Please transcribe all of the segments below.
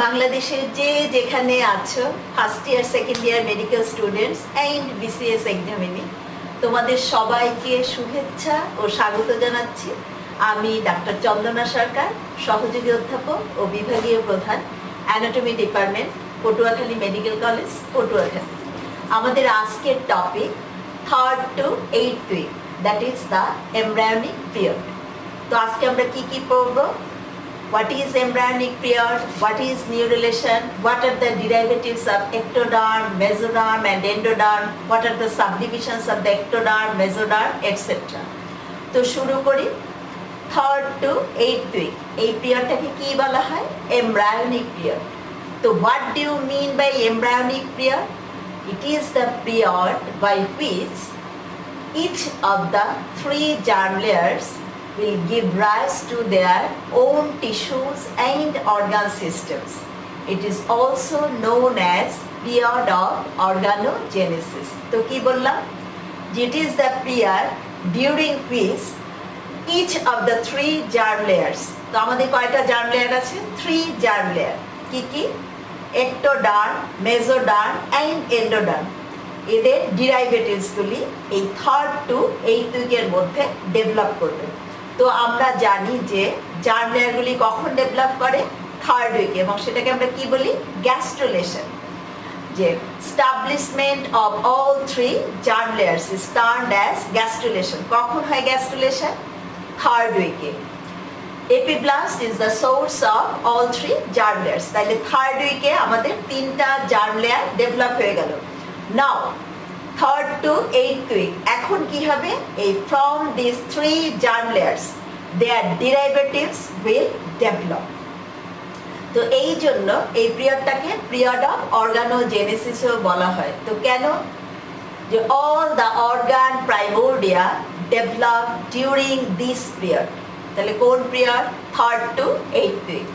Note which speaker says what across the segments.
Speaker 1: বাংলাদেশের যে যেখানে আছো first year second year medical students and BCS examinee, তোমাদের সবাইকে শুভেচ্ছা ও স্বাগত জানাচ্ছি। আমি ডাক্তার চন্দনা সরকার, সহযোগী অধ্যাপক ও বিভাগীয় প্রধান, anatomy department, Patuakhali medical college, Patuakhali. আমাদের আজকের topic 3rd to 8th week, that is the embryonic period. তো আজকে আমরা কি কি পড়বো? What is embryonic period? What is neurulation? What are the derivatives of ectoderm, mesoderm and endoderm? What are the subdivisions of the ectoderm, mesoderm, etc. তো শুরু করি। 3rd to 8th week, এই পিরিয়ডটাকে কি বলা হয়? embryonic period. তো what do you mean by embryonic period? It is the period by which each of the 3 germ layers will give rise to their own tissues and organ systems. It is also known as period of organogenesis. তো কি বললাম? It is the period during which each of the 3 germ layers, তো আমাদের কয়টা germ layer আছে? 3 germ layer. কি কি? ectoderm, mesoderm and endoderm. এদের ডেরিভেটিভসগুলি এই 3rd to 8th উইকের মধ্যে ডেভেলপ করবে। তো আমরা জানি যে জার্ম লেয়ারগুলি কখন ডেভেলপ করে? 3rd উইকে, এবং সেটাকে আমরা কি বলি? গ্যাস্ট্রুলেশন। যে establishment of all 3 germ layers is termed as gastrulation. কখন হয় গ্যাস্ট্রুলেশন? 3rd উইকে। Epiblast is the source of all 3 germ layers. তাহলে 3rd উইকে আমাদের 3টা জার্ম লেয়ার ডেভেলপ হয়ে গেল। নাও 3rd to 8th week, এখন কি হবে? এই from these 3 germ layers their derivatives will develop. তো এই জন্য এই পিরিয়ডটাকে পিরিয়ড অফ অর্গানোজেনেসিসও বলা হয়। তো কেন? যে all the organ primordia develop during this period. তাহলে কোন period? 3rd to 8th week।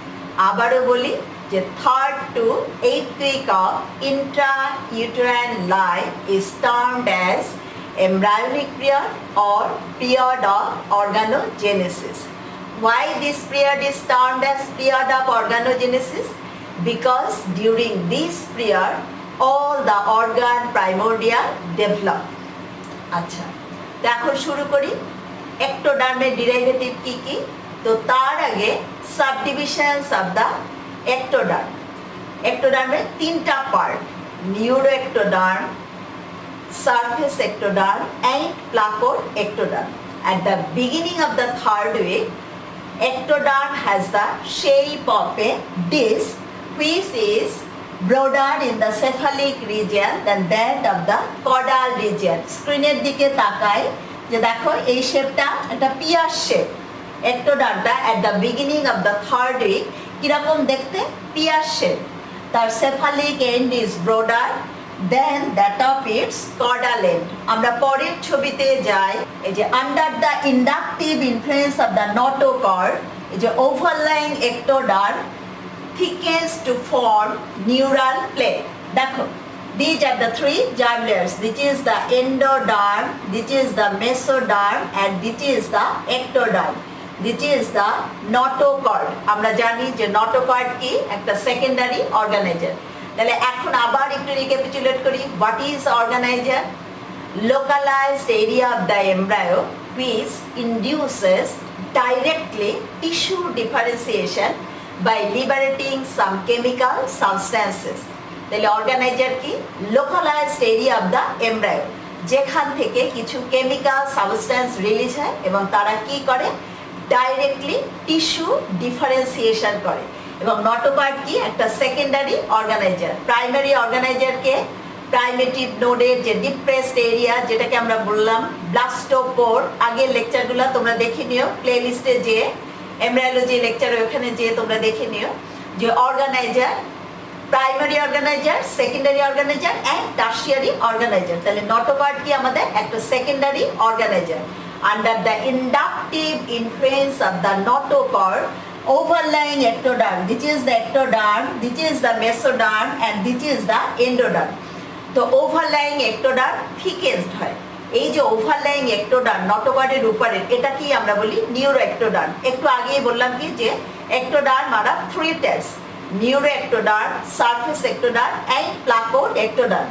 Speaker 1: আবারও বলি যে 3rd to 8th week of intrauterine life is termed as embryonic period or period of organogenesis. Why this period is termed as period of organogenesis? Because during this period all the organ primordia develop. আচ্ছা, তো এখন শুরু করি। ectoderm-এর derivative কি কি? তো তার আগে subdivisions of the ectoderm. ectoderm-এর 3টা part: neuroectoderm, surface ectoderm and placid ectoderm. At the beginning of the 3rd week, ectoderm has the shape of a disc which is broader in the cephalic region than that of the caudal region. স্ক্রিনের দিকে তাকাই যে দেখো এই শেপটা একটা pear shape. ectodermটা at the beginning of the 3rd week কিরকম দেখতে? Pear shape. তার cephalic end is broader than that of its caudal end. আমরা পরের ছবিতে যাই। এই যে under the inductive influence of the notochord, এই যে overlying ectoderm thickens to form neural plate. দেখো, these are the 3 germ layers. This is the endoderm, this is the mesoderm and this is the ectoderm. This is the notochord. আমরা জানি যে notochord কি? একটা secondary organiser. তাহলে এখন আবার একটু রিক্যাপিচুলেট করি। What is organizer? Localized area of the embryo which induces directly tissue differentiation by liberating some chemical substances. তাহলে অর্গানাইজার কি? Localized area of the embryo, যেখান থেকে কিছু কেমিক্যাল সাবস্ট্যান্স রিলিজ হয় এবং তারা কি করে? ডাইরেক্টলি টিস্যু ডিফারেন্সিয়েশন করে। এবং নটোকর্ড কি? একটা সেকেন্ডারি অর্গানাইজার। প্রাইমারি অর্গানাইজারকে প্রাইমেটিভ নোডের যে ডিপ্রেসড এরিয়া, যেটাকে আমরা বললাম ব্লাস্টোপোর, আগের লেকচারগুলো তোমরা দেখে নিও প্লে লিস্টে, যে এমব্রায়োলজি লেকচার ওখানে যেয়ে তোমরা দেখে নিও যে organiser, primary organiser, secondary organiser and tertiary organiser. তাহলে নটোকর্ড কি? আমাদের একটা secondary organiser. under the inductive influence of the notochord overlying ectoderm. This is the ectoderm, this is the mesoderm, and this is the endoderm. তো ওভারলাইং ectoderm থিকেস্ট হয়। এই যে ওভারলাইং ectoderm নটোকর্ডের উপরে, এটা কি আমরা বলি নিউরো ectoderm। একটু আগেই বললাম কি যে ectoderm are three types: neuro ectoderm, surface ectoderm, and placode ectoderm।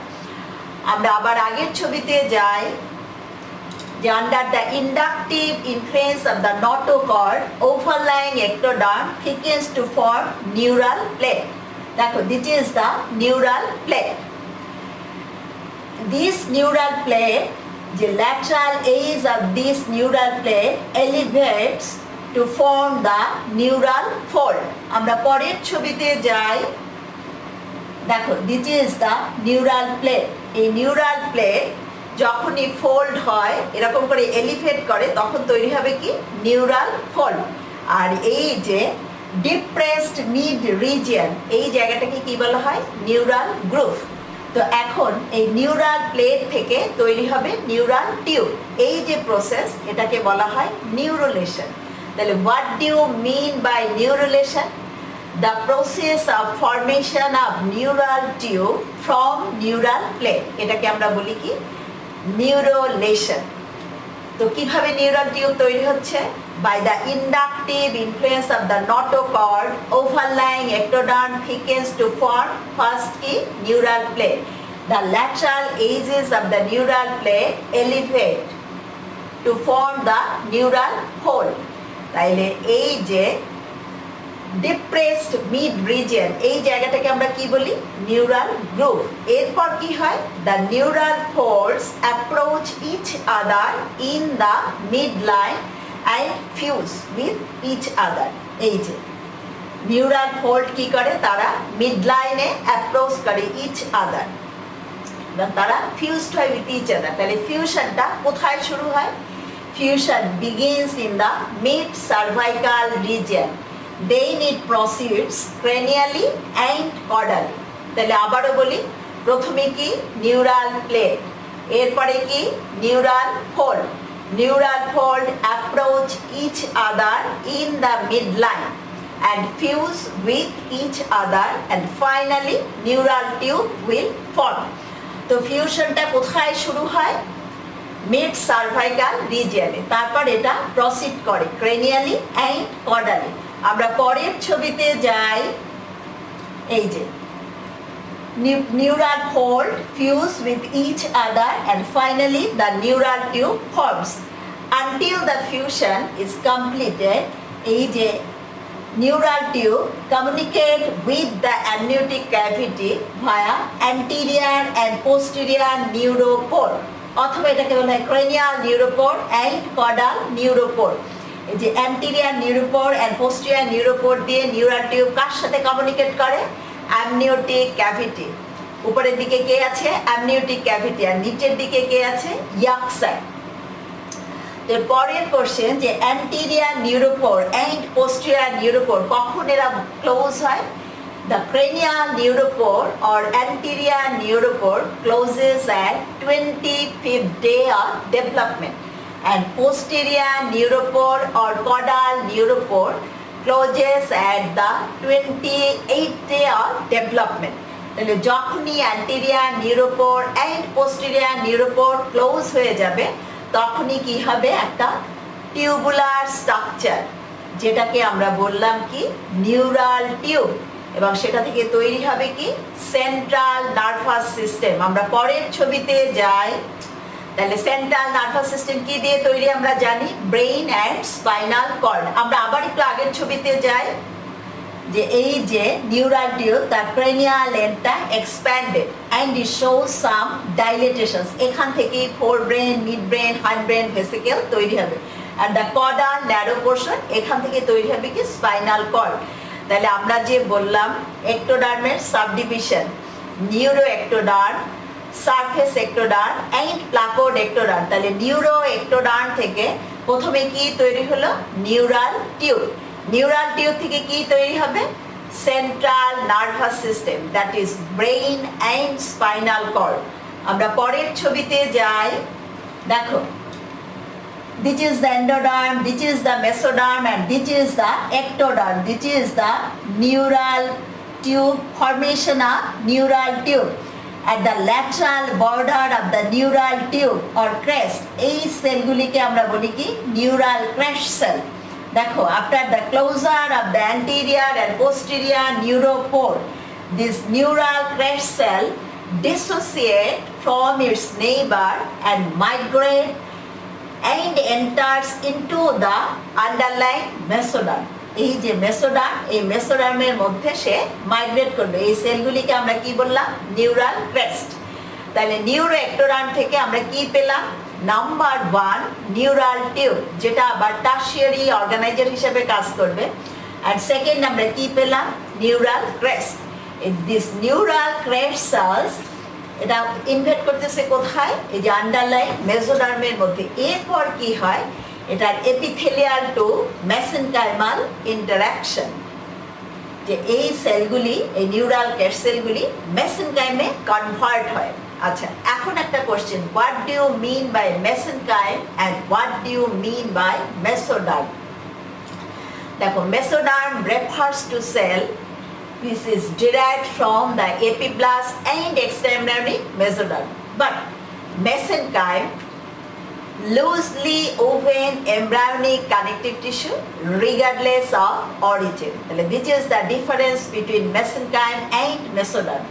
Speaker 1: আমরা আবার আগের ছবিতে যাই যে under the inductive influence of the notochord overlying ectoderm thickens to form neural plate. দেখো, this is the neural plate. This neural plate, the lateral edge of this neural plate elevates to form the neural fold. আমরা পরের ছবিতে যাই। দেখো, this is the neural plate. এই neural plate যখনই fold হয়, এরকম করে এলিভেট করে, তখন তৈরি হবে কি নিউরাল ফোল্ড। আর এই যে ডিপ্রেসড মিড রিজিয়ন, এই জায়গাটাকে কি বলা হয় নিউরাল গ্রুভ। তো এখন এই নিউরাল প্লেট থেকে তৈরি হবে নিউরাল টিউব। এই যে প্রসেস, এটাকে বলা হয় নিউরুলেশন। তাহলে what do you mean by neurulation? The process of formation of neural tube from neural plate, এটাকে আমরা বলি কি নিউরোলেশন। তো কিভাবে নিউরাল টিউব তৈরি হচ্ছে? By the inductive influence of the notochord overlying ectoderm thickens to form first কি neural plate. The lateral edges of the neural plate elevate to form the neural fold. তাইলে এই যে ডিপ্রেসড মিড রিজিয়ন, এই জায়গাটাকে আমরা কি বলি neural গ্রুভ। এরপর কি হয়? The neural folds approach each other in the mid line and fuse with each other. এই যে নিউরাল ফোল্ড কি করে? তারা মিড লাইনে অ্যাপ্রোচ করে ইচ আদার, তারা ফিউজড হয় উইথ ইচ আদার। তাহলে ফিউশনটা কোথায় শুরু হয়? Fusion begins in the mid cervical region, then it proceeds cranially and caudally. তাহলে আবারও বলি, প্রথমে কি নিউরাল প্লেট, এরপরে কি neural fold. Neural fold approach each other in the mid line and fuse with each other and finally neural tube will form. তো ফিউশনটা কোথায় শুরু হয়? মিড সার্ভাইকাল রিজিয়নে, তারপর এটা প্রসিড করে ক্রেনিয়ালি অ্যান্ড কর্ডালি। আমরা পরের ছবিতে যাই। এই যে neural fold fuse with each other and finally the neural tube forms. Until the fusion is completed, এই যে neural tube communicate with the amniotic cavity via anterior and posterior neuropore, অথবা এটাকে বলা হয় cranial neuropore and caudal neuropore। এই যে anterior neuropore and posterior neuropore দিয়ে neural tube কার সাথে কমিউনিকেট করে? Amniotic cavity. উপরের দিকে কে আছে? অ্যামনিওটিক ক্যাভিটি, আর নিচের দিকে কে আছে? ইয়াক সাইড। এর পরের কোশ্চেন যে anterior neuropore and posterior neuropore কখন এরা ক্লোজ হয়? The cranial neuropore or anterior neuropore closes at 25th day of development and posterior neuropore or caudal neuropore closes at the 28th day of development. তাহলে যখনই anterior neuropore and posterior neuropore close হয়ে যাবে, তখনই কি হবে? একটা tubular structure, যেটাকে আমরা বললাম কি নিউরাল টিউব, এবং সেটা থেকে তৈরি হবে কি সেন্ট্রাল নার্ভাস সিস্টেম। আমরা পরের ছবিতে যাই। তাহলে সেন্ট্রাল নার্ভাস সিস্টেম কি দিয়ে তৈরি আমরা জানি, ব্রেইন অ্যান্ড স্পাইনাল কর্ড। আমরা আবার একটু আগের ছবিতে যাই যে এই যে নিউরাল টিউব, তার ক্রেনিয়াল এন্ডটা expanded and it shows some dilatations. এখান থেকে forebrain, midbrain, hindbrain vesicle তৈরি হবে। আর দ্য কর্ডাল ন্যারো পোর্শন, এখান থেকে তৈরি হবে কি স্পাইনাল কর্ড। তাহলে আমরা যে বললাম ectoderm-এর subdivision, neuro ectoderm, surface ectoderm and placode ectoderm। তাহলে নিউরো ectoderm থেকে প্রথমে কি তৈরি হলো? Neural tube. নিউরাল টিউব থেকে কি তৈরি হবে? Central nervous system, that is brain and spinal cord. আমরা পরের ছবিতে যাই। দেখো This is the endoderm, this is the mesoderm, and this is the ectoderm. This is the neural tube formation of neural tube. At the lateral border of the neural tube or crest, এই সেলগুলিকে আমরা বলি কি neural crest cell. দেখো, after the closure of the anterior and posterior neuropore, this neural crest cell dissociate from its neighbor and migrate and enters into the underlying mesoderm. এই যে mesoderm, এই মেসোডার্মের মধ্যে সে migrate করবে। এই সেলগুলিকে আমরা কি বললাম? Neural crest. তাহলে নিউরো একটোডার্ম থেকে আমরা কি পেলাম? নাম্বার 1 নিউরাল টিউব, যেটা আবার টার্সিয়ারি অর্গানাইজার হিসেবে কাজ করবে। আর সেকেন্ড আমরা কি পেলাম? Neural crest. This neural crest cells এটা ইনভেট করতেছে কোথায়? এই যে আন্ডারলাইন মেসোডার্মের মধ্যে। এরপর কি হয়? এটার এপিথেলিয়াল টু মেসেনকাইমাল ইন্টারাকশন, যে এই সেলগুলি, এই নিউরাল ক্রেস্ট সেলগুলি মেসেনকাইমে কনভার্ট হয়। আচ্ছা, এখন একটা question, what do you mean by mesenchyme and what do you mean by mesoderm? দেখো, mesoderm refers to cell which is derived from the epiblast and extraembryonic mesoderm, but mesenchyme loosely woven embryonic connective tissue regardless of origin. Which is the difference between mesenchyme and mesoderm?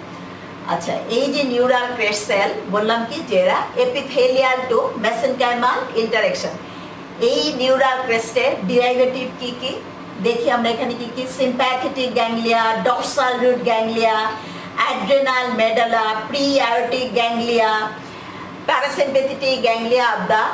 Speaker 1: আচ্ছা, এই যে neural crest sell বললাম কি যে এরা epithelial to mesenchymal interaction. এই neural ক্রেস্টের derivative কি কি দেখি আমরা এখানে কি কি? Sympathetic ganglia, dorsal root ganglia, adrenal medulla, pre aortic ganglia, parasympathetic ganglia of the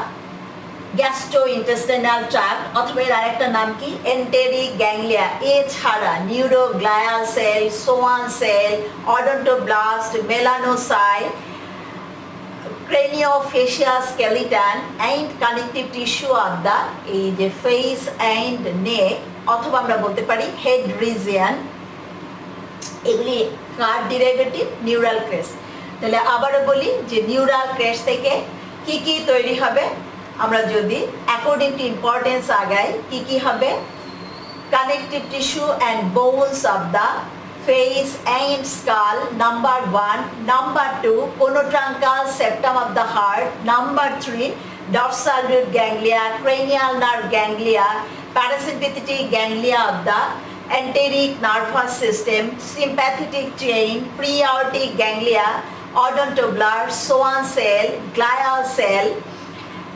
Speaker 1: gastrointestinal tract, অথবা এর আরেকটা নাম কি? Enteric ganglia. এছাড়া neuroglial cell, Schwann cell, odontoblast, melanocyte, craniofacial skeleton and connective tissue of the এই যে face and neck, অথবা আমরা বলতে পারি হেড রিজিয়ন, এগুলি কার ডেরিভেটিভ? Neural crest. তাহলে আবারও বলি যে নিউরাল ক্রেস্ট থেকে কি কি তৈরি হবে? আমরা যদি অ্যাকর্ডিং টু ইম্পর্টেন্স আগাই, কি কি হবে? Connective tissue and bones of the face and skull, number 1. Number 2, ponotruncal septum of the heart. Number 3, dorsal root ganglia, cranial nerve ganglia, parasympathetic ganglia of the enteric nervous system, sympathetic chain, pre-aortic ganglia, odontoblast, Schwann cell, glial cell,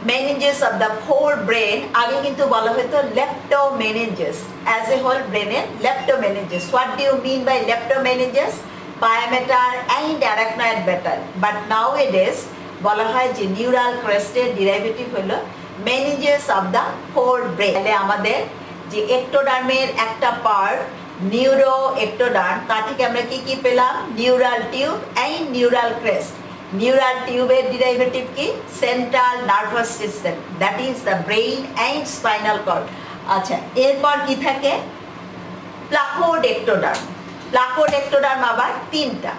Speaker 1: meninges of the whole brain. আগে কিন্তু বলা হতো leptomeninges, as a whole brain এর leptomeninges. What do you mean by leptomeninges? Pyometer and arachnoid matter. But nowadays বলা হয় যে neural ক্রেস্টের derivative হলো meninges of the whole brain. তাহলে আমাদের যে একটোডার্মের একটা পার্ট নিউরো একটোডার্ম, তার থেকে আমরা কি কি পেলাম? Neural tube and neural crest. Neural টিউবের ডেরিভেটিভ কি? Central nervous system, that is the brain and spinal cord. আচ্ছা, এরপর কি থাকে? প্লাকোড একটোডার্ম। প্লাকোড একটোডার্ম আবার তিনটা,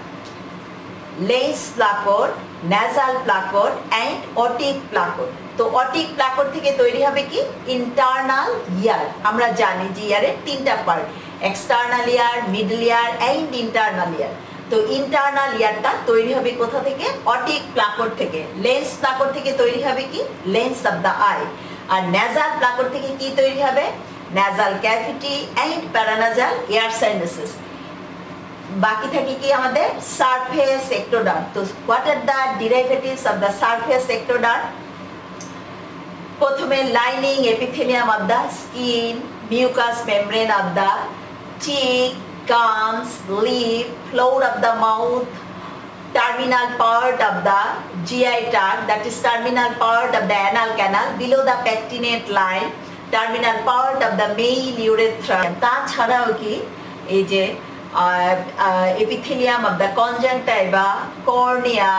Speaker 1: lens placode, nasal placode and otic placode. তো অটিক প্লাকোড থেকে তৈরি হবে কি? Internal ear. আমরা জানি যে ইয়ারের তিনটা part, external ear, middle ear and internal ear. তো ইন্টারনাল ইয়ারটা তৈরি হবে কোথা থেকে? অটিক প্লাকোড থেকে। লেন্স প্লাকোড থেকে তৈরি হবে কি? Lens of the eye. আর ন্যাসাল প্লাকোড থেকে কি তৈরি হবে? Nasal cavity and paranasal air sinuses. বাকি থাকে কি আমাদের? Surface ectoderm. তো what are the derivatives of the surface ectoderm? প্রথমে lining epithelium of the skin, mucous membrane of the cheek, gums, lip, floor of the mouth, terminal part of the GI tract, that is terminal part of the anal canal below the pectinate line, terminal part of the male urethra. তাছাড়াও কি এই যে epithelium of the conjunctiva, cornea,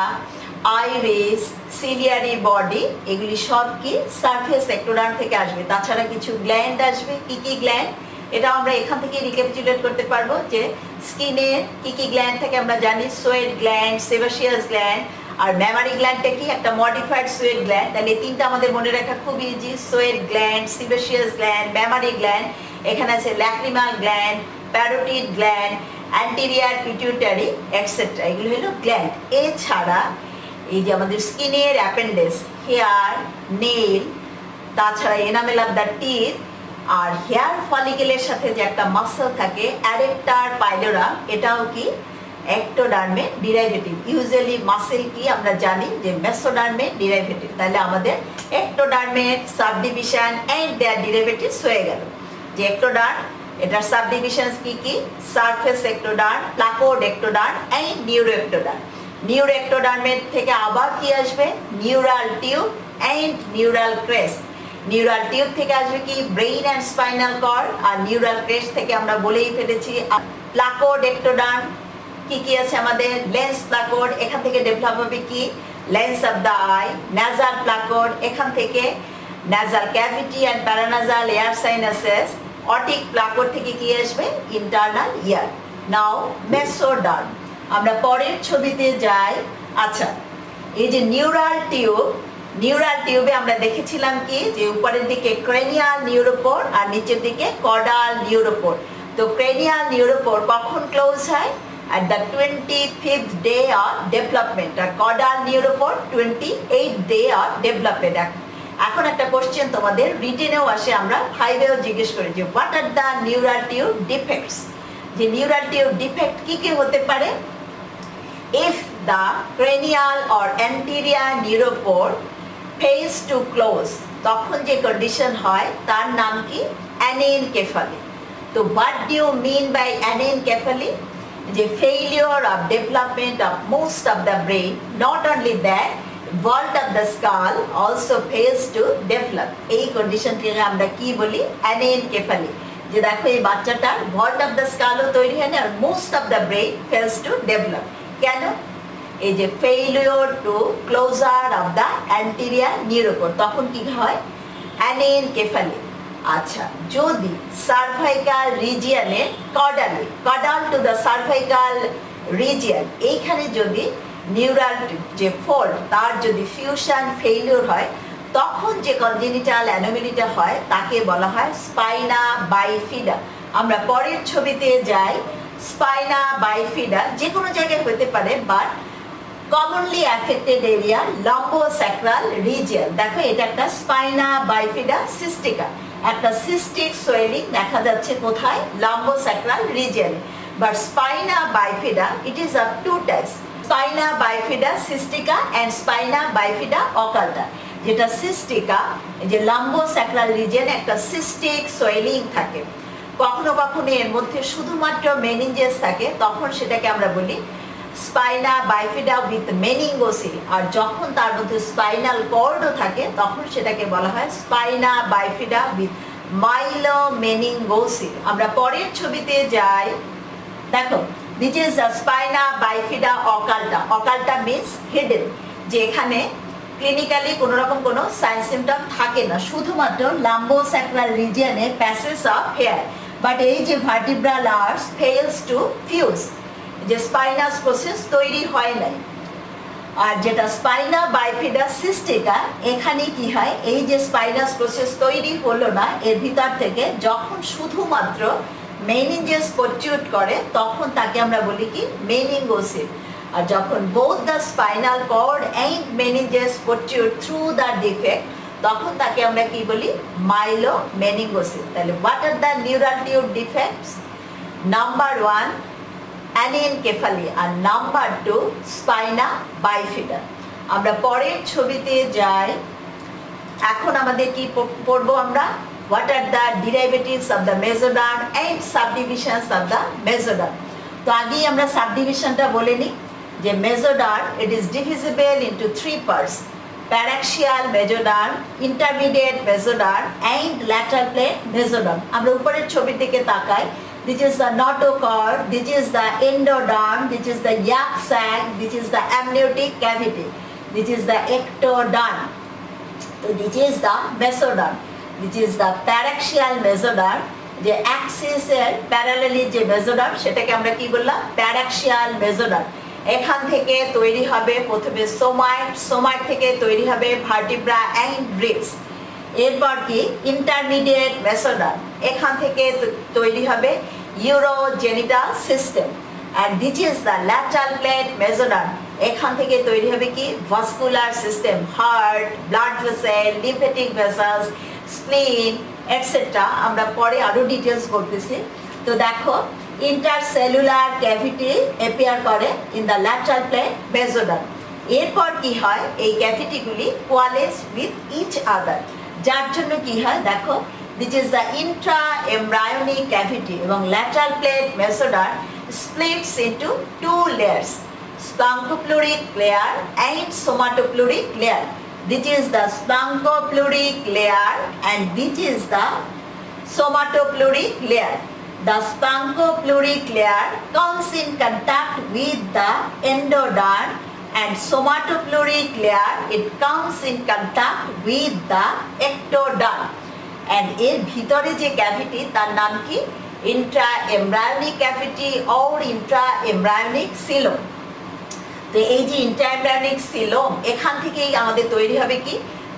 Speaker 1: iris, ciliary body, এগুলি সব কি surface ectoderm থেকে আসবে। তাছাড়া কিছু গ্ল্যান্ড আসবে। কি কি গ্ল্যান্ড? এটা আমরা এখান থেকে রিক্যাপিচুলেট করতে পারবো যে স্কিনে কি কি গ্ল্যান্ড থেকে আমরা জানি, সোয়েট গ্ল্যান্ড, সেবাসিয়াস গ্ল্যান্ড, আর ম্যামারি গ্ল্যান্ডটা কি একটা মডিফাইড সোয়েট গ্ল্যান্ড। তাহলে এই তিনটা আমাদের মনে রাখা খুব easy, sweat gland, sebaceous gland, mammary gland. এখানে আছে lacrimal gland, parotid gland, anterior pituitary etcetera, এগুলো হলো গ্ল্যান্ড। এছাড়া এই যে আমাদের স্কিনের অ্যাপেন্ডেক্স, হেয়ার, নেইল, তাছাড়া এনামেল অফ দ্য টিথ, আর হেয়ার ফলিকেলের সাথে যে একটা মাসল থাকে অ্যাডেক্টার পাইলোরা, এটাও কি ectoderm ডেরিভেটিভ। ইউজুয়ালি মাসেল কি আমরা জানি যে mesoderm ডেরিভেটিভ। তাহলে আমাদের ectoderm subdivision and their derivatives হয়ে গেল। যে ectoderm, এটার সাবডিভিশনস কি কি? Surface ectoderm, placode ectoderm and neuroectoderm. Neuroectoderm থেকে আবার কি আসবে? Neural tube and neural crest. Neural tube থেকে আসবে কি? Brain and spinal cord. আর নিউরাল ক্রেস্ট থেকে আমরা বলেই ফেলেছি প্লাকোড ectoderm। কি কি আছে আমাদের? লেন্স প্লাকোড, এখান থেকে ডেভেলপ হবে কি? Lens of the eye. Nasal placode, এখান থেকে nasal cavity and paranasal air sinuses. Otic placode থেকে কি আসবে? ইন্টারনাল ইয়ার। নাও মেসোডার্ম, আমরা পরের ছবিতে যাই। আচ্ছা, এই যে নিউরাল টিউব, নিউরাল টিউবে আমরা দেখেছিলাম কি যে উপরের দিকে ক্রেনিয়াল নিউরোপোর আর নিচের দিকে কর্ডাল নিউরোপোর। তো ক্রেনিয়াল নিউরোপোর কখন ক্লোজ হয়? at the 25th day of development, R caudal neuropor 28th day of development। এখন একটা কোশ্চেন তোমাদের রিটেনেও আসে, আমরা ফাইভেও জিজ্ঞেস করি যে what are the neural tube defects. যে নিউরাল টিউব ডিফেক্ট কি কি হতে পারে? if the cranial or anterior neuropor fails to close, তখন যে কন্ডিশন হয় তার নাম কি? anencephaly। তো what do you mean by anencephaly? The failure of development of most of the brain, not only that, vault of the skull also fails to develop। এই কন্ডিশনটিকে আমরা কি বলি? anencephaly। যে দেখো এই বাচ্চাটার vault of the skull ও তৈরি হয় না, আর most of the brain fails to develop। কেন? এই যে failure to closure of the anterior neuropor, তখন কি হয়? anencephaly। আচ্ছা, যদি সার্ভাইকাল রিজিয়নে কর্ডালে, caudal to the cervical region, এইখানে যদি নিউরাল যে ফোল্ড তার যদি ফিউশন ফেইলিওর হয়, তখন যে কনজেনিটাল অ্যানোমেলিটা হয় তাকে বলা হয় স্পাইনা বাইফিডা। আমরা পরের ছবিতে যাই। স্পাইনা বাইফিডা যে কোনো জায়গায় হতে পারে, but commonly affected area lumbosacral region. দেখো এটা একটা স্পাইনা বাইফিডা সিস্টিকা, একটা সিস্টিক সোয়েলিং দেখা যাচ্ছে কোথায়? লম্বোস্যাক্রাল রিজিয়নে। But spina bifida it is of two types, spina bifida cystica and spina bifida occulta. যেটা সিস্টিকা, যে লম্বোস্যাক্রাল রিজিয়নে একটা সিস্টিক সোয়েলিং থাকে, কখনো কখনো এর মধ্যে শুধুমাত্র মেনিনজেস থাকে, তখন সেটাকে আমরা বলি স্পাইনা বাইফিডা উইথ মেনিঙ্গোসিল। আর যখন তার মধ্যে স্পাইনাল কর্ডও থাকে তখন সেটাকে বলা হয় স্পাইনা বাইফিডা উইথ মাইলোমেনিঙ্গোসিল। আমরা পরের ছবিতে যাই। দেখো this is the spina bifida occulta. Occulta means hidden, যে এখানে ক্লিনিক্যালি কোনো রকম কোনো সাইন সিমটম থাকে না, শুধুমাত্র লাম্বোস্যাক্রাল রিজিয়নে প্যাসেজ অফ হেয়ার। বাট এই যে vertebral arch fails to fuse, যে স্পাইনাস প্রসেস তৈরি হয় নাই। আর যেটা স্পাইনা বাইফিডা সিস্টিকা, এখানে কি হয়? এই যে স্পাইনাস প্রসেস তৈরি হলো না, এর ভিতর থেকে যখন শুধুমাত্র মেনিনজেস প্রোট্রুড করে তখন তাকে আমরা বলি কি? মেনিঙ্গোসিল। আর যখন both the spinal cord and meninges protrude through the defect, তখন তাকে আমরা কি বলি? মাইলোমেনিঙ্গোসিল। তাহলে what are the neural tube defects? Number 1 anencephaly আর নাম্বার 2 স্পাইনা বাইফিডা। আমরা পরের ছবিতে যাই। এখন আমাদের কি পড়বো আমরা? What are the derivatives of the mesoderm and subdivisions of the mesoderm. তো আগেই আমরা সাবডিভিশনটা বলে নিই যে mesoderm it is divisible into 3 parts: paraxial mesoderm, intermediate mesoderm and lateral plate mesoderm. আমরা উপরের ছবির দিকে তাকাই। This is the notochord, this is the endoderm, this is the yolk sac, this is the amniotic cavity, this is the ectoderm. So this is the mesoderm, this is the paraxial mesoderm, যে axis এর parallelly যে mesoderm সেটাকে আমরা কি বললাম? Paraxial mesoderm. এখান থেকে তৈরি হবে প্রথমে সোমাইট, সোমাইট থেকে তৈরি হবে ভার্টিব্রা অ্যান্ড রিবস। এরপর কি ইন্টারমিডিয়েট মেসোডার্ম, এখান থেকে তৈরি হবে urogenital system. And this is the lateral plate mesoderm, এখান থেকে তৈরি হবে কি vascular system, heart, blood vessel, lymphatic vessels, স্প্লিন etcetera. আমরা পরে আরো ডিটেলস বলতেছি। তো দেখো ইন্টারসেলুলার ক্যাভিটি অ্যাপিয়ার করে in the lateral plate mesoderm. এরপর কি হয়, এই ক্যাভিটিগুলি কোয়ালেস উইথ ইচ আদার, যার জন্য কি হয় দেখো this is the Intra embryonic cavity এবং lateral plate mesoderm splits into two layers, splanchnopleuric layer and somatopleuric layer. This is the splanchnopleuric layer and this is the somatopleuric layer. The splanchnopleuric layer comes in contact with the endoderm and somatopleuric layer it comes in contact with the ectoderm. And এর ভিতরে যে cavity তার নাম কি intra embryonic cavity or intra embryonic coelom. তো এই যে Intra embryonic coelom, এখান থেকেই আমাদের তৈরি হবে কি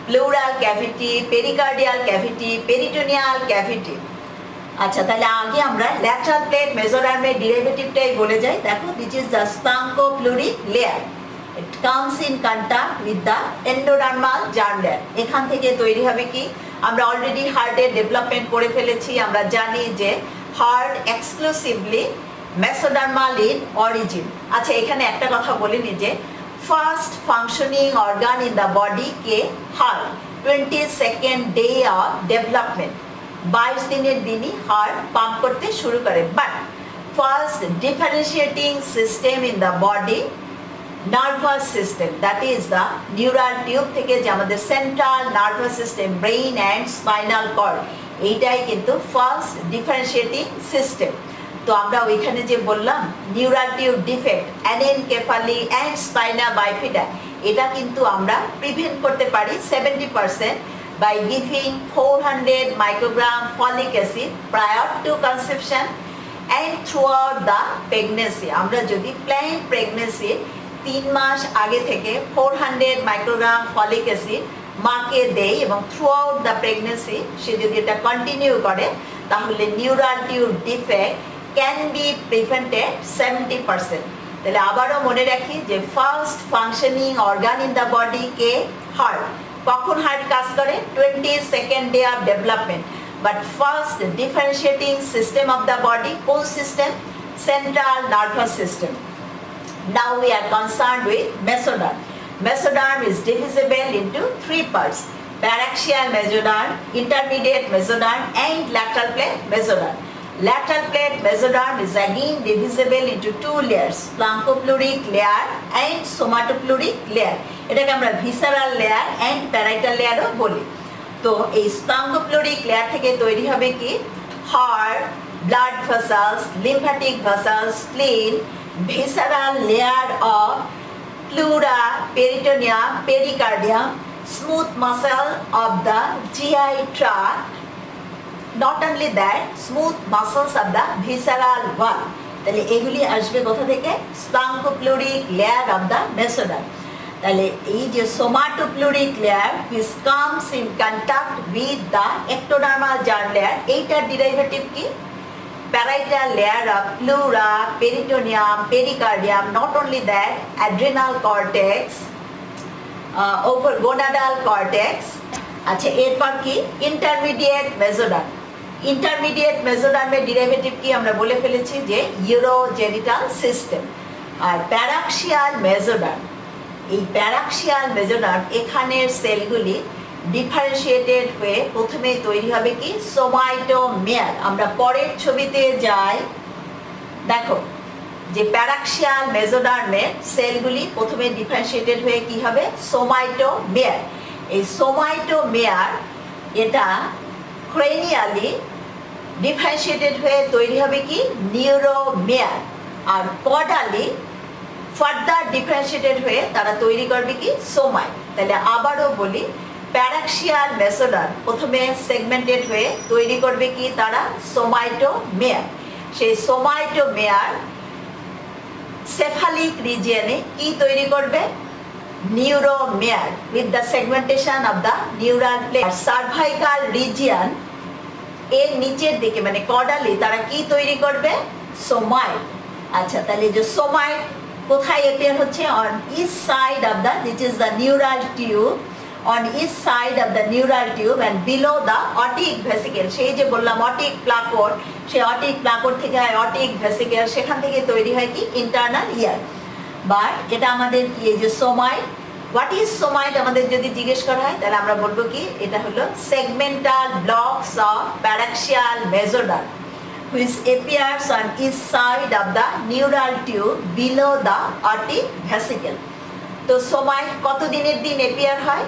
Speaker 1: pleural cavity, pericardial cavity, peritoneal cavity. আচ্ছা, তাহলে আগে আমরা ল্যাটারাল প্লেট মেসোডার্মের ডেরিভেটিভটাই বলে যাই। দেখো this is the splanchnopleuric layer, it comes in contact with the endodermal germ layer. এখান থেকে তৈরি হবে কি, আমরা অলরেডি হার্টের ডেভেলপমেন্ট করে ফেলেছি, আমরা জানি যে heart exclusively mesodermal in origin. আচ্ছা, এখানে একটা কথা বলে নি যে first functioning organ in the body কে heart, 22nd day of development, 22 দিনের দিনই হার্ট পাম্প করতে শুরু করে। But first differentiating system in the body nervous system, that is the neural tube থেকে যে আমাদের central nervous system, brain and spinal cord, এইটাই কিন্তু ফার্স্ট ডিফারেন্সিয়েটিং সিস্টেম। তো আমরা ওইখানে যে বললাম neural tube defect, anencephaly and spina bifida, এটা কিন্তু আমরা প্রিভেন্ট করতে পারি 70% by giving 400 microgram folic acid prior to conception and throughout the pregnancy. আমরা যদি প্ল্যান প্রেগনেন্সি 3 মাস আগে থেকে 400 মাইক্রোগ্রাম ফলিক অ্যাসিড মাকে দেই এবং থ্রু আউট দ্য প্রেগনেন্সি সে যদি এটা কন্টিনিউ করে, তাহলে neural tube defect can be prevented 70%। তাহলে আবারও মনে রাখি যে first functioning organ in the body কে হার্ট। কখন হার্ট কাজ করে? 22nd day of development. But first differentiating system of the body কোন system? Central nervous system. Now we are concerned with mesoderm. Mesoderm is divisible into 3 parts: paraxial mesoderm, intermediate mesoderm and lateral plate mesoderm. Lateral plate mesoderm is again divisible into 2 layers, splanchnopleuric layer and somatopleuric layer. এটাকে আমরা visceral layer and parietal layer ও বলি। তো এই splanchnopleuric layer থেকে তৈরি হবে কি heart, blood vessels, lymphatic vessels, spleen, visceral layer of pleura, peritoneum, pericardium, smooth muscle of the GI tract. Not only that, smooth muscles of the visceral wall. তাহলে এগুলি আসবে কোথা থেকে? splanchnopleuric layer of the mesoderm. তাহলে এই যে somatopleuric layer which comes in contact with the ectodermal germ layer, এইটার derivative কি? parietal layer of pleura, peritoneum, pericardium. Not only that, adrenal cortex, over gonadal cortex. আচ্ছা, এরপর কি intermediate mesoderm. Intermediate মেসোডার্মের derivative কি আমরা বলে ফেলেছি যে ইউরোজেনিটাল সিস্টেম। আর প্যারাক্সিয়াল মেসোডার্ম, এই প্যারাক্সিয়াল মেসোডার্ম এখানের সেলগুলি ডিফারেন্সিয়েটেড হয়ে প্রথমে তৈরি হবে কি সোমাইটোমিয়ার। আমরা পরের ছবিতে যাই, দেখো যে প্যারাক্সিয়াল মেসোডার্মের সেলগুলি প্রথমে ডিফারেন্সিয়েটেড হয়ে কি হবে সোমাইটোমিয়ার। এই সোমাইটোমিয়ার এটা ক্রেনিয়ালি ডিফারেন্সিয়েটেড হয়ে তৈরি হবে কি নিউরোমিয়ার। আর কডালি ফার্দার ডিফারেন্সিয়েটেড হয়ে তারা তৈরি করবে কি সোমাই। তাহলে আবারও বলি, প্যারাক্সিয়াল মেসোডার্ম প্রথমে সেগমেন্টেড হয়ে তৈরি করবে কি তারা সোমাইটোমিয়ার। সেই সোমাইটোমিয়ার সেফালিক রিজিয়নে কি তৈরি করবে? Neuromere with the segmentation of the neural plate. Cervical region এর নিচের দিকে মানে কর্ডালি তারা কি তৈরি করবে? সোমাইট। আচ্ছা, তাহলে যে সোমাইট কোথায় অ্যাপিয়ার হচ্ছে? On each side of the, this is the neural tube, on each side of the neural tube and below the otic vesicle। সেই যে বললাম অটিক প্লাকোড, সেই অটিক প্লাকোড থেকে হয় অটিক ভেসিকেল, সেখান থেকে তৈরি হয় কি? Internal year. বাট এটা আমাদের কি এই যে সোমাইট, হোয়াট ইজ সোমাইট আমাদের যদি জিজ্ঞেস করা হয় তাহলে আমরা বলবো কি? এটা হলো segmental blocks of paraxial mesoderm which appears on each side of the neural tube below the otic vesicle। তো সোমাইট কত দিনের দিন এপিয়ার হয়?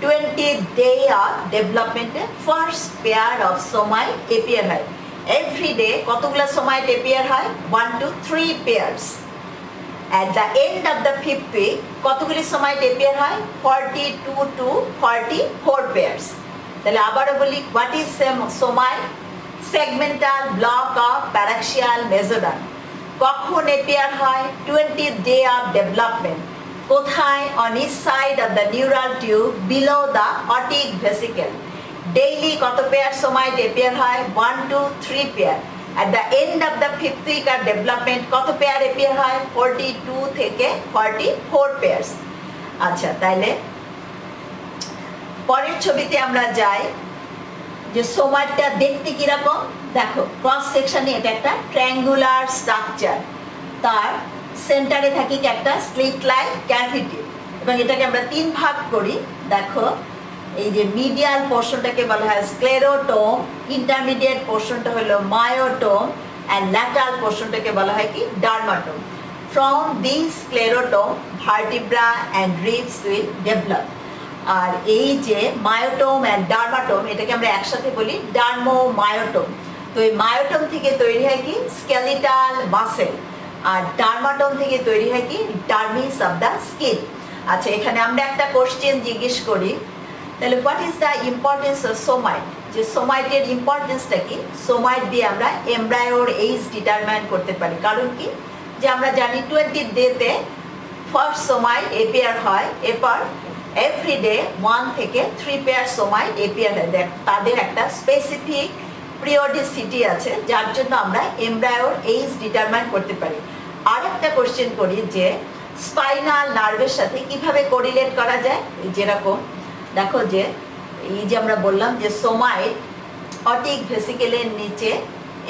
Speaker 1: 20th day of development first pair of somite appear হয়। এভরি ডে কতগুলো somite appear হয়? 1 to 3 pairs। at the end of the 5th week কতগুলি somite appear হয়? 42 to 44 pairs। তাহলে আবারও বলি, what is somite? Segmental block of paraxial mesoderm. কখন appear হয়? 20th day of development। কোথায়? on each side of the neural tube below the otic vesicle। Daily কত pair somite appear হয়? 1 to 3 pair. at the end of the 5th week of development কত pair appear হয়? 42 থেকে 44 pairs. আচ্ছা, তাইলে পরের ছবিতে আমরা যাই যে সোমাইটটা দেখতে কিরকম। দেখো ক্রস সেকশনে এটা একটা ট্রায়াঙ্গুলার স্ট্রাকচার, তার সেন্টারে থাকি একটা স্লিট লাইক ক্যাভিটি, এবং এটাকে আমরা 3 ভাগ করি। দেখো এই যে মিডিয়াল পোর্শনটাকে বলা হয় স্ক্লেরোটোম, ইন্টারমিডিয়েট পোর্শনটা হলো মায়োটোম, অ্যান্ড ল্যাটারাল পোর্শনটাকে বলা হয় কি? Dermatome. From this sclerotome vertebra and ribs will develop. আর এই যে মায়োটোম অ্যান্ড ডার্মাটোম, এটাকে আমরা একসাথে বলি ডার্মোমায়োটোম। তো এই মায়োটোম থেকে তৈরি হয় কি? Skeletal muscle. আর ডার্মাটোম থেকে তৈরি হয় কি? Dermis of the skin. আচ্ছা, এখানে আমরা একটা কোশ্চেন জিজ্ঞেস করি, তাহলে what is the importance of somite? যে সোমাইটের ইম্পর্টেন্সটা কি? সোমাইট দিয়ে আমরা এমব্রায়োর এইজ ডিটারমাইন করতে পারি। কারণ কি? যে আমরা জানি 20th ডেতে ফার্স্ট সোমাইট এপিয়ার হয়, এরপর এভরি ডে 1 থেকে 3 পেয়ার সোমাইট এপিয়ার হয়। তাদের একটা স্পেসিফিক পিরিয়ডিসিটি আছে, যার জন্য আমরা এমব্রায়োর এইজ ডিটারমাইন করতে পারি। আর একটা কোশ্চেন করি যে স্পাইনাল নার্ভের সাথে কিভাবে কোরিলেট করা যায়। যেরকম দেখো যে এই যে আমরা বললাম যে সোমাইট অটিক ভেসিকেলের নিচে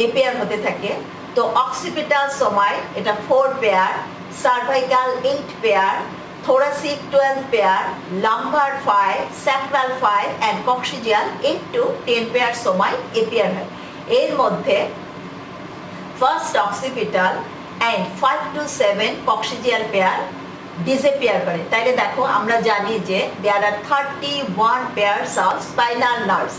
Speaker 1: এপিয়ার হতে থাকে, তো অক্সিপিটাল সোমাইট এটা 4 pair, cervical 8 pair, thoracic 12 pair, lumbar 5, sacral 5 and coccygeal 8 to 10 pair somai appear হয়। এর মধ্যে first occipital and 5 to 7 coccygeal pair disappear করে। তাইলে দেখো আমরা জানি যে there are 31 pairs of spinal nerves,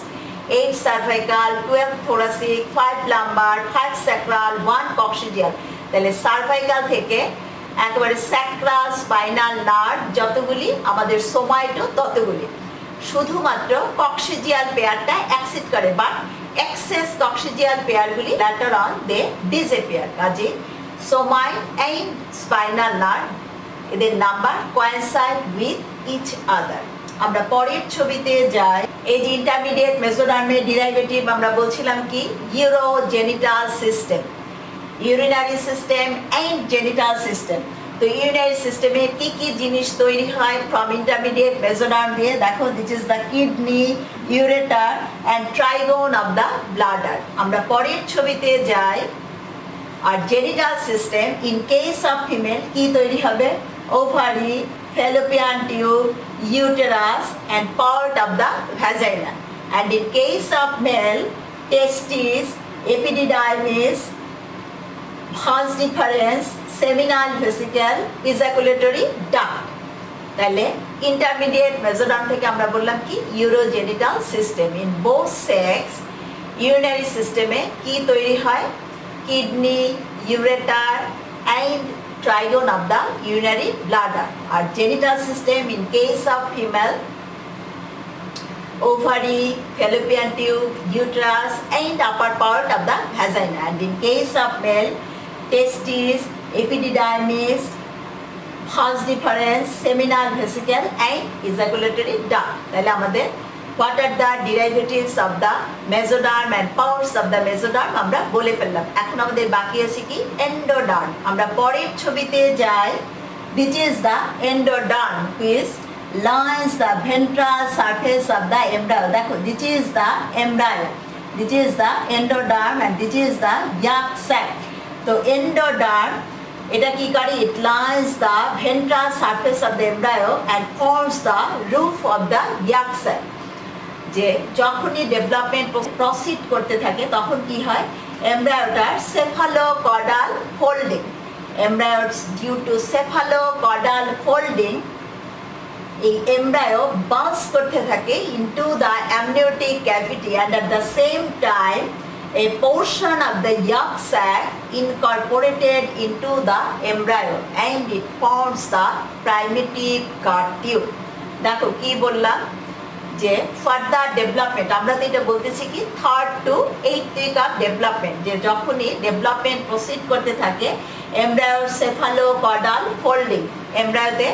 Speaker 1: 8 cervical, 12 thoracic, 5 lumbar, 5 sacral, 1 coccygeal। তাহলে সার্ভাইকাল থেকে একেবারে স্যাক্রাল স্পাইনাল নার্ভ যতগুলি, আমাদের সোমাইটও ততগুলি। শুধুমাত্র কক্সিজিয়াল পেয়ারটা অ্যাক্সিড করে, বাট এক্সেস কক্সিজিয়াল পেয়ারগুলি ল্যাটার অন দে ডিসঅ্যাপিয়ার। কাজে সোমাইট অ্যান্ড স্পাইনাল নার্ভ এদের number coincide with each other. আমরা পরের ছবিতে যাই। এই যে ইন্টারমিডিয়েট মেসোডার্মের ডিরাইভেটিভ আমরা বলছিলাম কি? Urogenital system, urinary system and genital system. তো ইউরিনারি সিস্টেমে কি কি জিনিস তৈরি হয় ফ্রম ইন্টারমিডিয়েট মেসোডার্ম দিয়ে? দেখো this is the kidney, ureter and trigone of the bladder. আমরা পরের ছবিতে যাই। আর genital system in case of female কি তৈরি হবে? Ovary, fallopian tube, uterus and part of the vagina. And in case of male testis, epididymis, vas deferens, seminal vesicle, ejaculatory duct. তাহলে intermediate mesoderm থেকে আমরা বললাম কি? Urogenital system. In both sex urinary সিস্টেমে কি তৈরি হয়? Kidney, ureter and trigone of the urinary bladder. আর genital system in case of female ovary, fallopian tube, uterus and upper part of the vagina, and in case of male testes, epididymis, first difference, seminal vesicle and ejaculatory duct. তাহলে আমাদের what are the derivatives of the mesoderm and parts of the mesoderm আমরা বলে ফেললাম। এখন আমাদের বাকি আছে কি endoderm। আমরা পরের ছবিতে যাই। This is the endoderm which lines the ventral surface of the embryo. দেখো this is the embryo, this is the endoderm and this is the yolk sac. তো endoderm এটা কি করে, it lines the ventral surface of the embryo and forms the roof of the yolk sac. যে যখনই development proceed করতে থাকে তখন কি হয়, এমব্রায়োটার cephalocaudal folding, embryos due to cephalocaudal folding এই এমব্রায়ো বাউন্স করতে থাকে into the amniotic cavity and at the same time a portion of the yolk sac incorporated into the embryo and it forms the primitive gut tube. দেখো কি বললাম যে further development, আমরা তো এটা বলতেছি কি 3rd to 8th week of development, যে যখনই ডেভেলপমেন্ট প্রসিড করতে থাকে এমব্রায়োর সেফালোকর্ডাল ফোল্ডিং, এমব্রায়োতে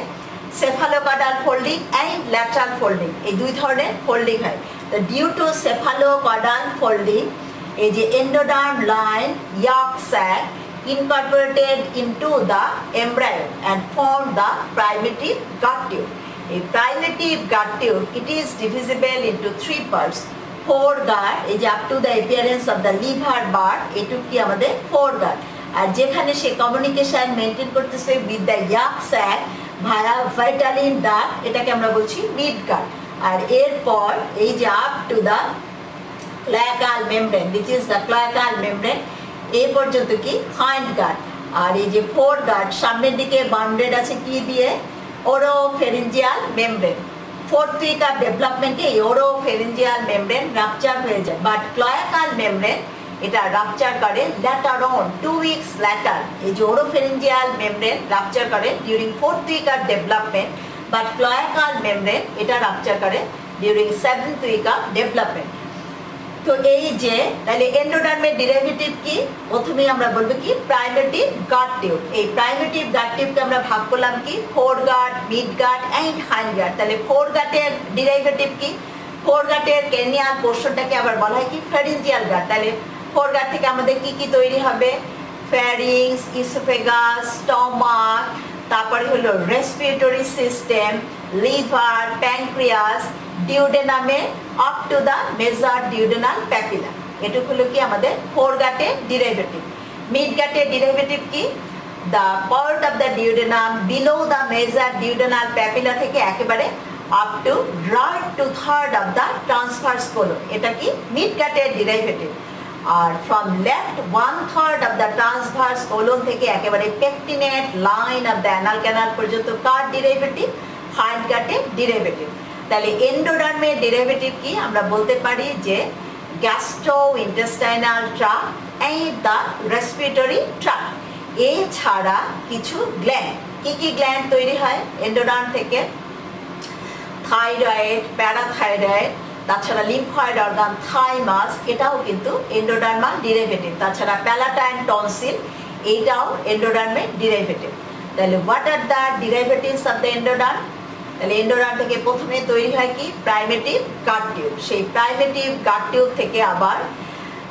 Speaker 1: cephalocaudal folding and lateral folding এই দুই ধরনের ফোল্ডিং হয়। তো ডিউ টু সেফালোকর্ডাল ফোল্ডিং এই যে endoderm line yolk sac incorporated into the embryo and form the primitive gut tube. A primitive gut tube, it is divisible into 3 parts. Foregut এই যে up to the appearance of the liver bud, এটুকু কি আমাদের foregut, আর যেখানে সে communication maintain করতেছে with the yolk sac via vitelline duct, এটাকে আমরা বলছি midgut। আর এরপর এই যে up to the cloacal membrane, which is the cloacal membrane, এই পর্যন্ত কি hindgut। আর এই যে foregut সামনের দিকে বাউন্ডেড আছে কি দিয়ে, oropharyngeal membrane. 4th week of ডেভেলপমেন্টে ওরোফেরিঞ্জিয়াল মেমব্রেন রাপচার হয়ে যায়, বাট ক্লোয়াকাল মেমব্রেন এটা রাপচার করে ল্যাটার অন 2 weeks ল্যাটার। এই যে ওরোফেরিঞ্জিয়াল মেমব্রেন রাপচার করে during 4th week of development, but cloacal membrane এটা রাপচার করে during 7th week of development. তো এই যে তাহলে এন্ডোডার্মের ডেরিভেটিভ কি, প্রথমেই আমরা বলবো কি প্রাইমেটিভ গাট টিউব। এই প্রাইমেটিভ গাট টিউবকে আমরা ভাগ করলাম কি ফোরগাট, মিডগাট অ্যান্ড হাইন্ডগাট। তাহলে ফোরগাটের ডেরিভেটিভ কি, ফোরগাটের ক্যানিয়াল পোর্শনটাকে আবার বলা হয় কি ফ্যারিঞ্জিয়াল গাট। তাহলে ফোরগাট থেকে আমাদের কি কি তৈরি হবে, ফ্যারিংস, ইসোফেগাস, স্টমাক, তারপরে হলো রেসপিরেটরি সিস্টেম, লিভার, প্যানক্রিয়াস, ডিউডেনামে up to the major duodenal papilla. এটুকু হলো কি আমাদের ফোরগাটের ডেরিভেটিভ। মিডগাটের ডেরিভেটিভ কি, the part of the duodenum below the major duodenal papilla থেকে একেবারে up to right two third of the transverse colon, এটা কি মিডগাটের ডেরিভেটিভ। আর from left 1/3 of the transverse colon থেকে একেবারে pectinate line of the anal canal পর্যন্ত কার ডেরিভেটিভ, হাইন্ডগাটের ডেরিভেটিভ। তাহলে এন্ডোডার্মের ডেরিভেটিভ কি, আমরা বলতে পারি যে gastrointestinal tract and the respiratory tract. এছাড়া কিছু গ্ল্যান্ড, কি কি গ্ল্যান্ড তৈরি হয় এন্ডোডার্ম থেকে, থাইরয়েড, প্যারাথাইরয়েড, তাছাড়া লিম্ফয়েড অর্গান থাইমাস, এটাও কিন্তু এন্ডোডার্মাল ডেরিভেটিভ। তাছাড়া প্যালাটাইন টনসিল, এইটাও এন্ডোডার্মের ডেরিভেটিভ। তাহলে what are the derivatives of the endoderm, তাহলে এন্ডোডার্ম থেকে প্রথমে তৈরি হয় কি প্রাইমেটিভ গাট টিউব। সেই প্রাইমেটিভ গাট টিউব থেকে আবার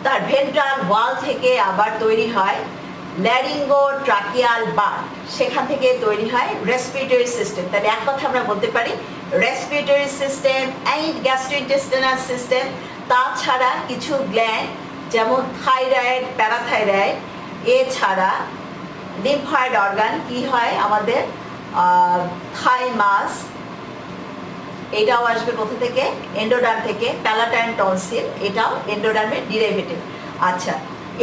Speaker 1: তার ভেন্ট্রাল ওয়াল থেকে আবার তৈরি হয় ল্যারিঙ্গো ট্রাকিয়াল বাড, সেখান থেকে তৈরি হয় রেসপিরেটরি সিস্টেম। তাহলে এক কথা আমরা বলতে পারি respiratory system and gastrointestinal system. তাছাড়া কিছু গ্ল্যান্ড যেমন থাইরয়েড, প্যারাথাইরয়েড, এছাড়া লিম্ফয়েড অর্গান কি হয় আমাদের থাইমাস, এটাও আসবে কোথা থেকে এন্ডোডার্ম থেকে, প্যালাটাইন টনসিল, এটাও এন্ডোডার্মের ডেরিভেটিভ। আচ্ছা,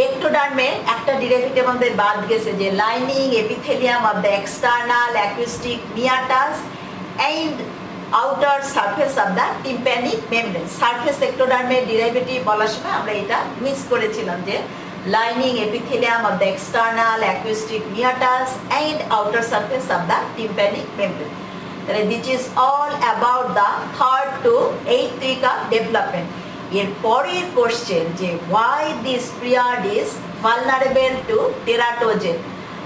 Speaker 1: ectoderm একটা ডেরিভেটিভ আমাদের বাদ গেছে যে lining epithelium of the external acoustic meatus and outer surface of the tympanic membrane. Surface ectoderm-এর ডেরিভেটিভ বলার সময় আমরা এটা মিস করেছিলাম যে lining epithelium of the external acoustic meatus and outer surface of the tympanic membrane. তাহলে this is all about the 3rd to 8th week of development. এর পরের কোশ্চেন যে why this period is vulnerable to teratogen.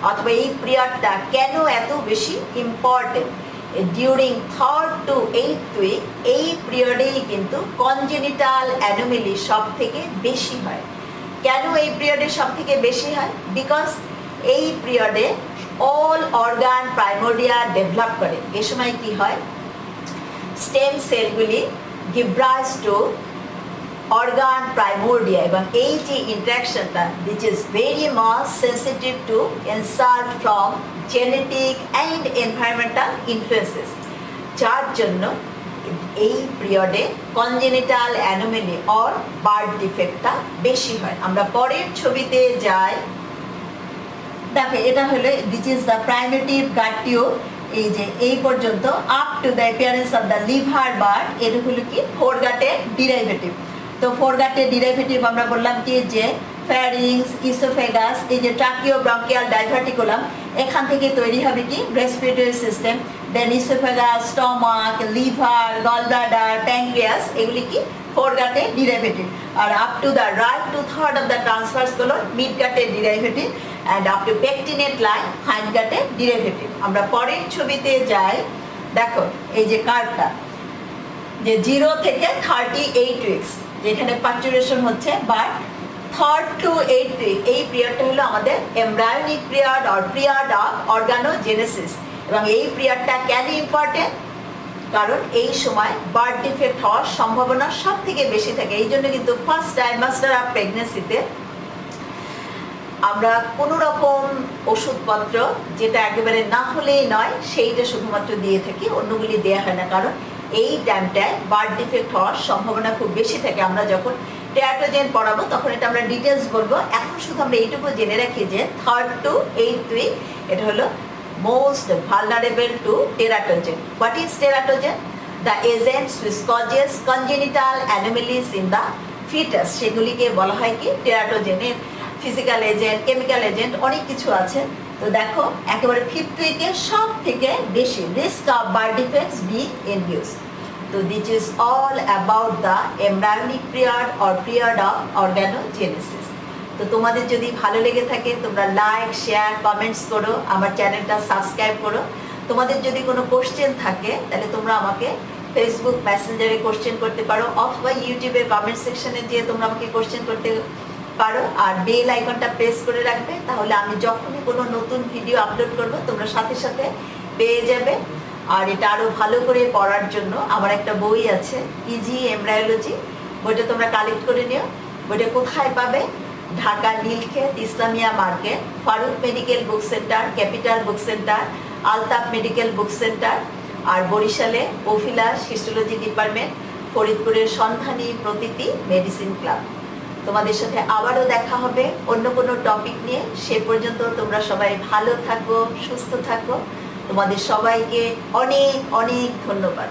Speaker 1: অথবা এই পিরিয়ডটা কেন এত বেশি important, during 3rd to 8th week এই পিরিয়ডেই কিন্তু কনজেনিটাল অ্যানোমেলি সব থেকে বেশি হয়। কেন এই পিরিয়ডে সব থেকে বেশি হয়? বিকজ এই পিরিয়ডে অল অর্গান প্রাইমোর্ডিয়া ডেভেলপ করে। এ সময় কি হয়, স্টেম সেলগুলি গিভ রাইজ টু অর্গান প্রাইমোর্ডিয়া, এবং এই যে ইন্টারাকশনটা which is very much sensitive to insult from genetic and environmental influences, যার জন্য এই পিরিয়ডে কনজেনিটাল অ্যানোমেলি অর বার্থ ডিফেক্টটা বেশি হয়। আমরা পরের ছবিতে যাই। দেখো এটা হলো which is the primitive gut tube, এই যে এই পর্যন্ত up to the appearance of the liver bird, এটা হলো কি ফোরগাটের ডিরাইভেটিভ। তো ফোরগাটের ডিরাইভেটিভ আমরা বললাম কি যে ফ্যারিংস, ইসোফেগাস, এই যে ট্রাকিও ব্রঙ্কিয়াল ডাইভার্টিকুলাম, এখান থেকে তৈরি হবে কি respiratory system, then oesophagus, stomach, liver, gallbladder, pancreas, এগুলি কি ফোরগাটের ডিরাইভেটিভ। আর up to the right two third of the transverse হলো মিডগাটের derivative, and up to pectinate line হাইন্ডগাটের ডিরাইভেটিভ। আমরা পরের ছবিতে যাই। দেখো এই যে কার্ভটা, যে 0 থেকে 38 উইকস যেখানে পার্চুরেশন হচ্ছে, but 3rd to 8th week এই পিরিয়ডটা হলো আমাদের embryonic period or period of organogenesis. এবং এই পিরিয়ডটা কেন ইম্পর্টেন্ট? কারণ এই সময় বার্থ ডিফেক্ট হওয়ার সম্ভাবনা সব থেকে বেশি থাকে। এই জন্য কিন্তু ফার্স্ট ট্রাইমাস্টার অফ প্রেগনেন্সিতে আমরা কোনো রকম ওষুধপত্র, যেটা একেবারে না হলেই নয়, সেইটা শুধুমাত্র দিয়ে থাকি, অন্যগুলি দেওয়া হয় না। কারণ এই টাইমটায় বার্থ ডিফেক্ট হওয়ার সম্ভাবনা খুব বেশি থাকে। আমরা যখন টেরাটোজেন পড়াবো তখন এটা আমরা ডিটেলস বলবো। এখন শুধু আমরা এইটুকু জেনে রাখি যে 3rd to 8th উইক এটা হলো most vulnerable to teratogen. What is teratogen? The agents which causes congenital anomalies in the foetus, সেগুলিকে বলা হয় কি টেরাটোজেনের। ফিজিক্যাল এজেন্ট, কেমিক্যাল এজেন্ট, অনেক কিছু আছে। তো দেখো একেবারে 5th উইকে সব থেকে বেশি risk of birth defects be induce. তো this is all about the embryonic period or period of organogenesis. তো তোমাদের যদি ভালো লেগে থাকে তোমরা লাইক, শেয়ার, কমেন্টস করো, আমার চ্যানেলটা সাবস্ক্রাইব করো। তোমাদের যদি কোনো কোশ্চেন থাকে তাহলে তোমরা আমাকে ফেসবুক মেসেঞ্জারে কোশ্চেন করতে পারো, অথবা ইউটিউবের কমেন্ট সেকশনে গিয়ে তোমরা আমাকে কোশ্চেন করতে পারো। আর বেল আইকনটা প্রেস করে রাখবে, তাহলে আমি যখনই কোনো নতুন ভিডিও আপলোড করব তোমরা সাথে সাথে পেয়ে যাবে। আর এটা আরও ভালো করে পড়ার জন্য আমার একটা বই আছে, ইজি এমব্রায়োলজি, বইটা তোমরা কালেক্ট করে নিও। বইটা কোথায় পাবে? Dhaka Nilkhet Islamia market, Faruk medical book centre, capital book centre, Altaf medical book centre, আর বরিশালে অফিলাস হিস্টোলজি ডিপার্টমেন্ট, ফরিদপুরের সন্ধানী প্রতীতি মেডিসিন ক্লাব। তোমাদের সাথে আবারও দেখা হবে অন্য কোনো টপিক নিয়ে। সে পর্যন্ত তোমরা সবাই ভালো থাকো, সুস্থ থাকো। তোমাদের সবাইকে অনেক অনেক ধন্যবাদ।